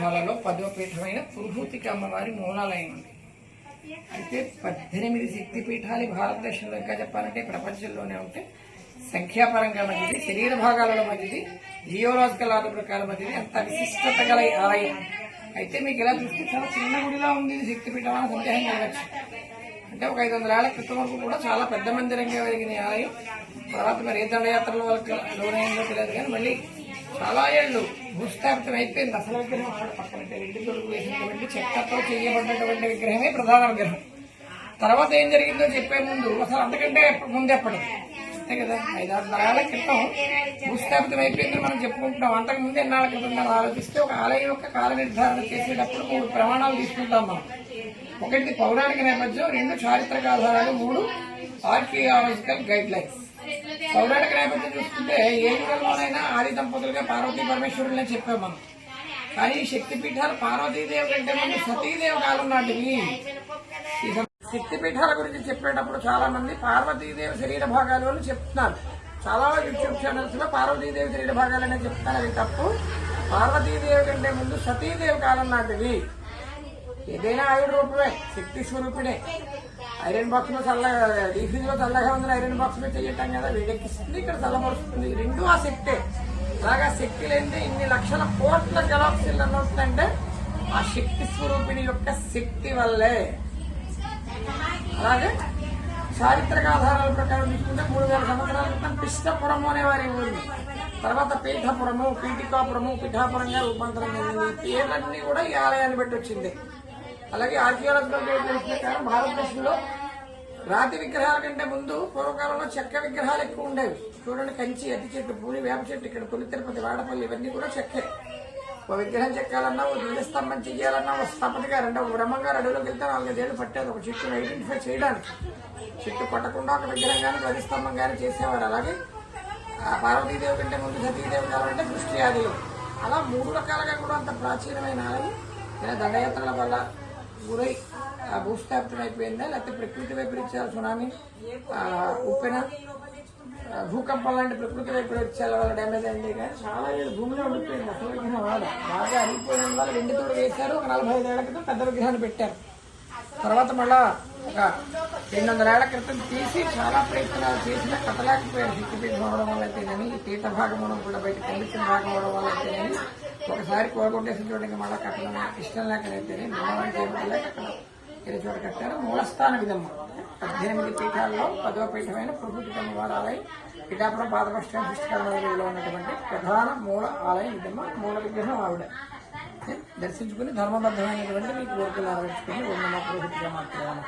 శక్తిపీఠాలలో 10వ పీఠమైన పురుహూతికి అమ్మవారి మూలాలయం ఉంది. అయితే 18 శక్తిపీఠాలు భారతదేశంలో ఇంకా చెప్పాలంటే ప్రపంచంలోనే ఉంటే సంఖ్యాపరంగా మంచిది, శరీర భాగాలలో మంచిది, జియోలాజికల్ ఆర్డర్ ప్రకారం మంచిది, అంత విశిష్టత గల ఆలయం. అయితే మీకు ఇలా చూస్తే చాలా చిన్న గుడిలా ఉంది ఇది శక్తిపీఠం అని సందేహం కలగచ్చు. అంటే ఒక 500 ఏళ్ల క్రితం వరకు కూడా చాలా పెద్ద మందిరంగా వెలిగిన ఆలయం. తర్వాత మరి ఏ దండయాత్రల వరకు లోనైందో తెలియదు కానీ మళ్ళీ చాలా ఏళ్ళు భూస్థాపితం అయిపోయింది. అసలు విగ్రహం అక్కడ పక్కన వెండి తొడుగు వేసినటువంటి చెక్కతో చేయబడినటువంటి విగ్రహమే ప్రధాన విగ్రహం. తర్వాత ఏం జరిగిందో చెప్పే ముందు అసలు అంతకంటే ముందెప్పటి అంతే కదా, 500 ఏళ్ల క్రితం భూస్థాపితం అయిపోయిందని మనం చెప్పుకుంటున్నాం. అంతకు ముందు ఎన్నాళ్ళ క్రితం మనం ఆలోచిస్తే ఒక ఆలయం యొక్క కాల నిర్ధారణ చేసేటప్పుడు 3 ప్రమాణాలు తీసుకుంటాం మనం. 1 పౌరాణిక నేపథ్యం, 2 చారిత్రక ఆధారాలు, 3 ఆర్కియాలజికల్ గైడ్ లైన్స్. పౌరాణిక నేపథ్యం చూసుకుంటే ఏ యుగంలోనైనా ఆది దంపతులుగా పార్వతీ పరమేశ్వరులనే చెప్పాం మనం. కానీ ఈ శక్తిపీఠాలు పార్వతీదేవి కంటే ముందు సతీదేవి కాలం నాటివి. ఈ శక్తిపీఠాల గురించి చెప్పేటప్పుడు చాలా మంది పార్వతీదేవి శరీర భాగాలు అని చెప్తున్నారు. చాలా యూట్యూబ్ ఛానల్స్ లో పార్వతీదేవి శరీర భాగాలనే చెప్తున్నారు. అది తప్పు. పార్వతీదేవి కంటే ముందు సతీదేవి కాలం నాటివి. ఏదైనా ఆయుడు రూపమే, శక్తి స్వరూపిడే. ఐరన్ బాక్స్ లో చల్లగా, డీఫ్రిజ్ లో చల్లగా ఉందని ఐరన్ బాక్స్ మీద చేయటం కదా, వేడెక్కిస్తుంది, ఇక్కడ చల్లబరుస్తుంది. రెండు ఆ శక్తే. అలాగా శక్తి లేనిదే ఇన్ని లక్షల కోట్ల గెలాక్సీలు అన్నవుతుందంటే ఆ శక్తి స్వరూపిణి యొక్క శక్తి వల్లే. అలాగే చారిత్రక ఆధారాల ప్రకారం తీసుకుంటే 3000 సంవత్సరాల క్రితం పిష్టపురము అనేవారి ఊరిని, తర్వాత పీఠపురము, పీఠికాపురము, పిఠాపురంగా రూపాంతరం చెందింది. ఈ పేర్లన్నీ కూడా ఈ ఆలయాన్ని బట్టి వచ్చింది. అలాగే ఆర్కియాలజికల్ గైడ్లైన్స్ ప్రకారం భారతదేశంలో రాతి విగ్రహాల కంటే ముందు పూర్వకాలంలో చెక్క విగ్రహాలు ఎక్కువ ఉండేవి. చూడండి, కంచి, అతి చెట్టు, పూరి, వేప చెట్టు, ఇక్కడ తొలి తిరుపతి, వాడపల్లి, ఇవన్నీ కూడా చెక్కే. ఒక విగ్రహం చెక్కాలన్నా, ఒక ధ్వజస్తంభం చెయ్యాలన్నా, ఒక స్థపతి గారు అంటే ఒక బ్రహ్మంగారు అడవిలోకి వెళ్తే 4-5 ఏళ్ళు పట్టేది ఒక చెట్టును ఐడెంటిఫై చేయడానికి. చెట్టు కొట్టకుండా ఒక విగ్రహం కానీ ధ్వజస్తంభం కానీ చేసేవారు. అలాగే పార్వతీదేవి కంటే ముందు సతీదేవి కావాలంటే దృష్టి ఆదిలో. అలా 3 రకాలుగా కూడా అంత ప్రాచీనమైన ఆలయం. దండయాత్రల వల్ల గురై భూస్థాపితం అయిపోయిందా, లేకపోతే ప్రకృతి వైపరీత్యాలు, సునామీ, ఉప్పెన, భూకంపం లాంటి ప్రకృతి వైపరీత్యాల వల్ల డ్యామేజ్ అయింది. కానీ చాలా ఏళ్ళు భూమిలో ఉండిపోయింది. అసలు విగ్రహం వాడ బాగా అరిగిపోయిన వల్ల 2 తోడు వేశారు. ఒక 45 ఏళ్ల క్రితం పెద్ద విగ్రహాన్ని పెట్టారు. తర్వాత మళ్ళా ఒక 200 ఏళ్ల క్రితం తీసి చాలా ప్రయత్నాలు చేసినా కట్టలేకపోయారు. శక్తిపీఠం అవడం వల్ల అయితేనేమి, ఈ పీఠ భాగం కూడా బయట కమిషన్ భాగం అవడం వల్ల అయితేనేమి, ఒకసారి కోరగొట్టేసిన చోటకి మళ్ళీ కట్టడం ఇష్టం లేకనైతేనే మూలవాడి చేయబడలేక అక్కడ వేరే చోట కట్టారు. మూలస్థాన విధమ్మ 18 పీఠాల్లో 10వ పీఠమైన పురుహూతికి అమ్మవారి ఆలయం. పిఠాపురం పాత బస్ స్టాండ్ పుస్తకాలలో ఉన్నటువంటి ప్రధాన మూల ఆలయం విధమ్మ. మూల విగ్రహం ఆవిడ. దర్శించుకుని ధర్మబద్ధమైనటువంటి మీ కోరికలు నెరవేర్చుకుని ఉన్న పురోహితుగా మాత్రమే.